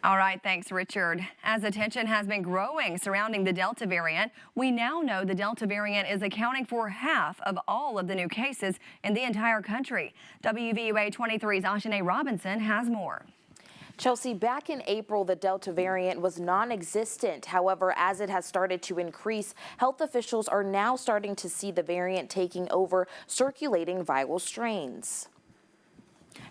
All right, thanks, Richard. As attention has been growing surrounding the Delta variant, we now know the Delta variant is accounting for half of all of the new cases in the entire country. WVUA 23's Ajane Robinson has more. Chelsea, back in April, the Delta variant was non-existent. However, as it has started to increase, health officials are now starting to see the variant taking over circulating viral strains.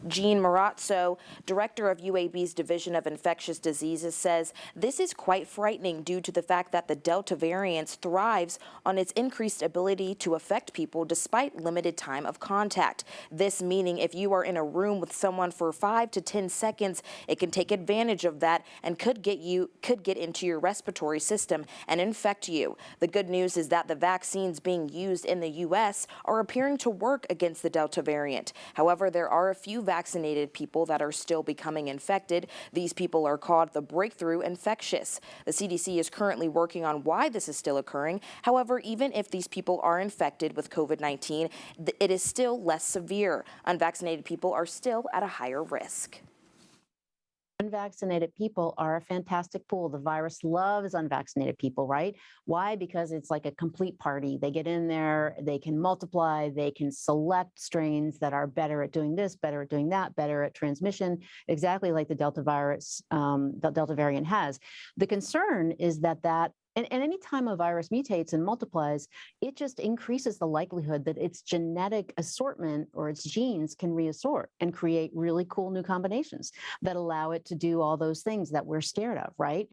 Jean Marazzo, director of UAB's Division of Infectious Diseases, says this is quite frightening due to the fact that the Delta variant thrives on its increased ability to affect people despite limited time of contact. This meaning if you are in a room with someone for 5 to 10 seconds, it can take advantage of that and could get into your respiratory system and infect you. The good news is that the vaccines being used in the U.S. are appearing to work against the Delta variant. However, there are a few vaccinated people that are still becoming infected. These people are called the breakthrough infectious. The CDC is currently working on why this is still occurring. However, even if these people are infected with COVID-19, it is still less severe. Unvaccinated people are still at a higher risk. Unvaccinated people are a fantastic pool. The virus loves unvaccinated people, right? Why? Because it's like a complete party. They get in there, they can multiply, they can select strains that are better at doing this, better at doing that, better at transmission, exactly like the Delta virus, the Delta variant has. The concern is that and any time a virus mutates and multiplies, it just increases the likelihood that its genetic assortment or its genes can reassort and create really cool new combinations that allow it to do all those things that we're scared of, right?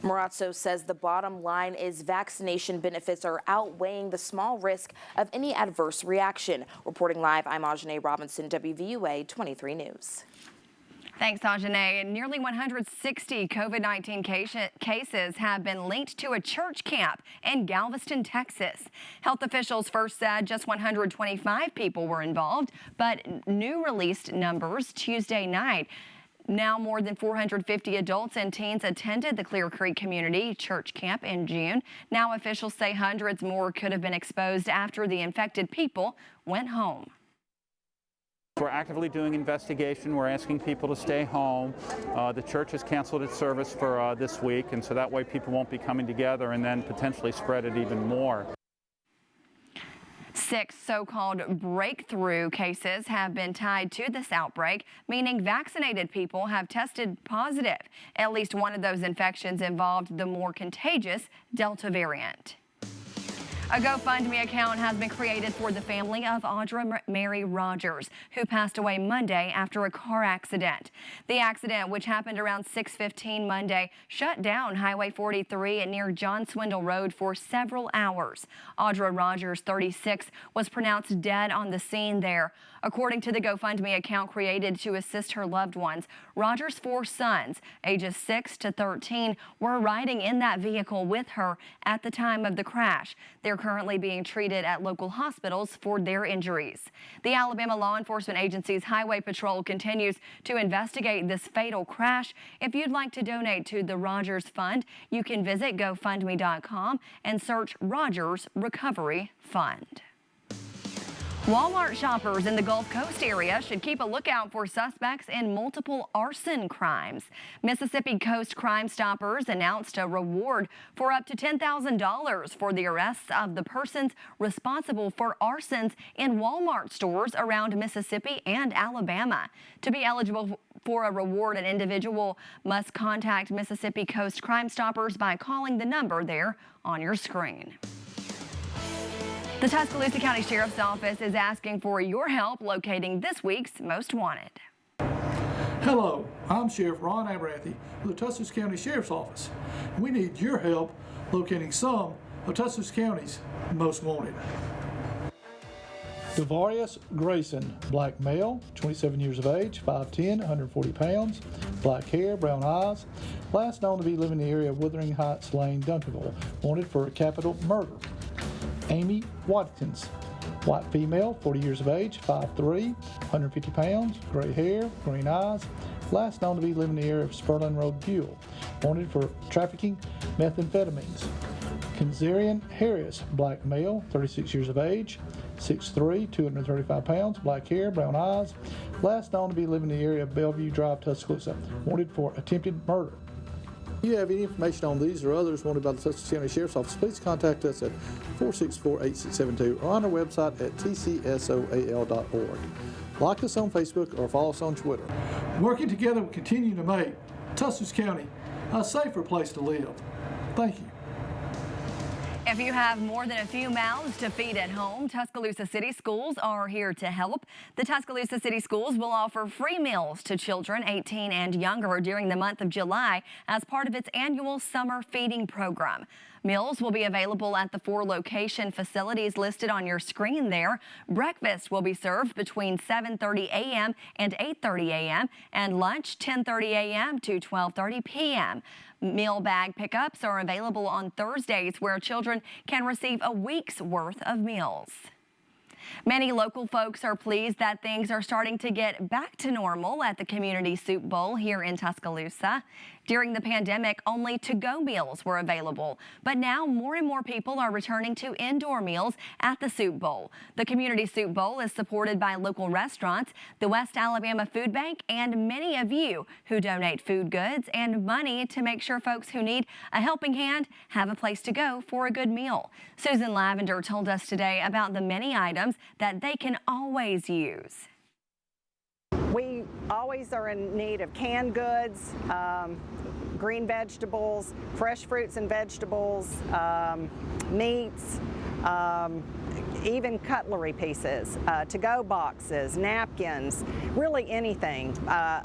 Marazzo says the bottom line is vaccination benefits are outweighing the small risk of any adverse reaction. Reporting live, I'm Ajane Robinson, WVUA 23 News. Thanks, Ajane. Nearly 160 COVID-19 cases have been linked to a church camp in Galveston, Texas. Health officials first said just 125 people were involved, but new released numbers Tuesday night. Now more than 450 adults and teens attended the Clear Creek Community Church Camp in June. Now officials say hundreds more could have been exposed after the infected people went home. We're actively doing investigation. We're asking people to stay home. The church has canceled its service for this week, and so that way people won't be coming together and then potentially spread it even more. 6 so-called breakthrough cases have been tied to this outbreak, meaning vaccinated people have tested positive. At least one of those infections involved the more contagious Delta variant. A GoFundMe account has been created for the family of Audra Mary Rogers, who passed away Monday after a car accident. The accident, which happened around 6:15 Monday, shut down Highway 43 near John Swindle Road for several hours. Audra Rogers, 36, was pronounced dead on the scene there. According to the GoFundMe account created to assist her loved ones, Rogers' 4 sons, ages 6 to 13, were riding in that vehicle with her at the time of the crash. They're currently being treated at local hospitals for their injuries. The Alabama Law Enforcement Agency's Highway Patrol continues to investigate this fatal crash. If you'd like to donate to the Rogers Fund, you can visit GoFundMe.com and search Rogers Recovery Fund. Walmart shoppers in the Gulf Coast area should keep a lookout for suspects in multiple arson crimes. Mississippi Coast Crime Stoppers announced a reward for up to $10,000 for the arrests of the persons responsible for arsons in Walmart stores around Mississippi and Alabama. To be eligible for a reward, an individual must contact Mississippi Coast Crime Stoppers by calling the number there on your screen. The Tuscaloosa County Sheriff's Office is asking for your help locating this week's Most Wanted. Hello, I'm Sheriff Ron Abernathy with the Tuscaloosa County Sheriff's Office. We need your help locating some of Tuscaloosa County's Most Wanted. Devarius Grayson, black male, 27 years of age, 5'10", 140 pounds, black hair, brown eyes, last known to be living in the area of Wuthering Heights Lane, Duncanville, wanted for a capital murder. Amy Watkins, white female, 40 years of age, 5'3", 150 pounds, gray hair, green eyes, last known to be living in the area of Spurlin Road, Buell, wanted for trafficking methamphetamines. Kenzarian Harris, black male, 36 years of age, 6'3", 235 pounds, black hair, brown eyes, last known to be living in the area of Bellevue Drive, Tuscaloosa, wanted for attempted murder. If you have any information on these or others wanted by the Tuscaloosa County Sheriff's Office, please contact us at 464-8672 or on our website at tcsoal.org. Like us on Facebook or follow us on Twitter. Working together, we continue to make Tuscaloosa County a safer place to live. Thank you. If you have more than a few mouths to feed at home, Tuscaloosa City Schools are here to help. The Tuscaloosa City Schools will offer free meals to children 18 and younger during the month of July as part of its annual summer feeding program. Meals will be available at the 4 location facilities listed on your screen there. Breakfast will be served between 7:30 a.m. and 8:30 a.m. and lunch 10:30 a.m. to 12:30 p.m. Meal bag pickups are available on Thursdays where children can receive a week's worth of meals. Many local folks are pleased that things are starting to get back to normal at the Community Soup Bowl here in Tuscaloosa. During the pandemic, only to-go meals were available, but now more and more people are returning to indoor meals at the Soup Bowl. The Community Soup Bowl is supported by local restaurants, the West Alabama Food Bank, and many of you who donate food goods and money to make sure folks who need a helping hand have a place to go for a good meal. Susan Lavender told us today about the many items that they can always use. We always are in need of canned goods, green vegetables, fresh fruits and vegetables, meats, even cutlery pieces, to-go boxes, napkins, really anything,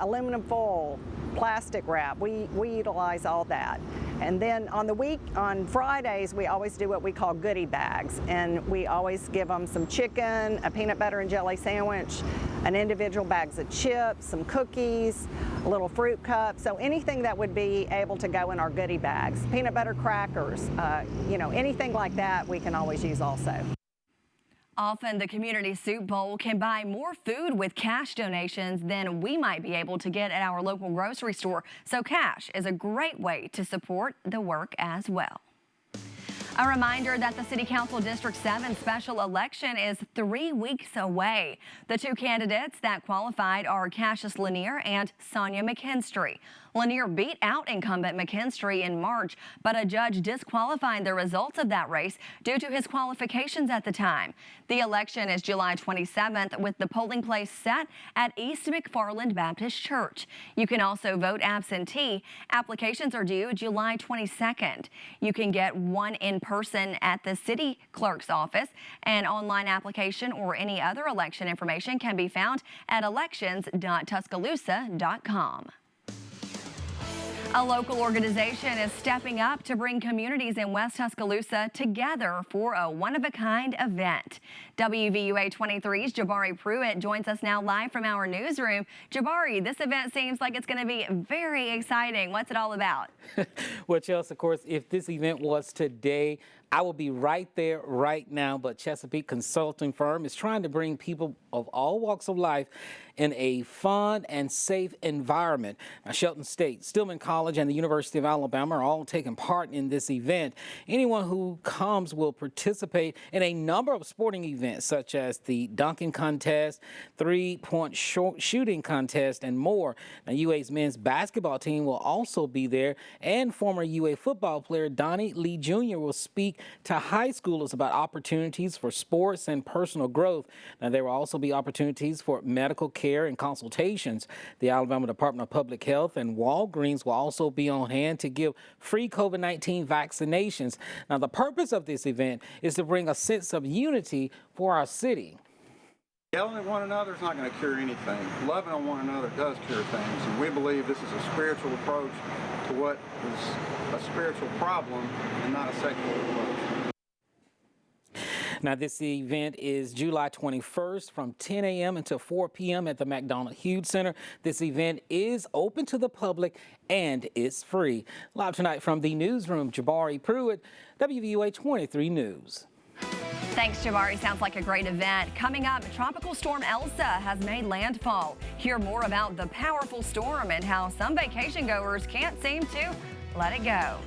aluminum foil, plastic wrap. We utilize all that. And then on Fridays, we always do what we call goodie bags, and we always give them some chicken, a peanut butter and jelly sandwich, an individual bags of chips, some cookies, a little fruit cup. So anything that would be able to go in our goodie bags, peanut butter crackers, anything like that, we can always use also. Often the Community Soup Bowl can buy more food with cash donations than we might be able to get at our local grocery store. So cash is a great way to support the work as well. A reminder that the City Council District 7 special election is 3 weeks away. The 2 candidates that qualified are Cassius Lanier and Sonia McKinstry. Lanier beat out incumbent McKinstry in March, but a judge disqualified the results of that race due to his qualifications at the time. The election is July 27th, with the polling place set at East McFarland Baptist Church. You can also vote absentee. Applications are due July 22nd. You can get one in person at the city clerk's office. An online application or any other election information can be found at elections.tuscaloosa.com. A local organization is stepping up to bring communities in West Tuscaloosa together for a one-of-a-kind event. WVUA 23's Jabari Pruitt joins us now live from our newsroom. Jabari, this event seems like it's going to be very exciting. What's it all about? Well, Chelsea, of course, if this event was today, I will be right there right now, but Chesapeake Consulting Firm is trying to bring people of all walks of life in a fun and safe environment. Now, Shelton State, Stillman College, and the University of Alabama are all taking part in this event. Anyone who comes will participate in a number of sporting events, such as the dunking contest, three-point shooting contest, and more. Now, UA's men's basketball team will also be there, and former UA football player Donnie Lee Jr. will speak to high schoolers about opportunities for sports and personal growth. Now, there will also be opportunities for medical care and consultations. The Alabama Department of Public Health and Walgreens will also be on hand to give free COVID-19 vaccinations. Now, the purpose of this event is to bring a sense of unity for our city. Yelling at one another is not going to cure anything. Loving on one another does cure things, and we believe this is a spiritual approach to what is a spiritual problem and not a secular approach. Now, this event is July 21st from 10 a.m. until 4 p.m. at the McDonald Hughes Center. This event is open to the public and it's free. Live tonight from the newsroom, Jabari Pruitt, WVUA 23 News. Thanks, Jabari. Sounds like a great event. Coming up, Tropical Storm Elsa has made landfall. Hear more about the powerful storm and how some vacation goers can't seem to let it go.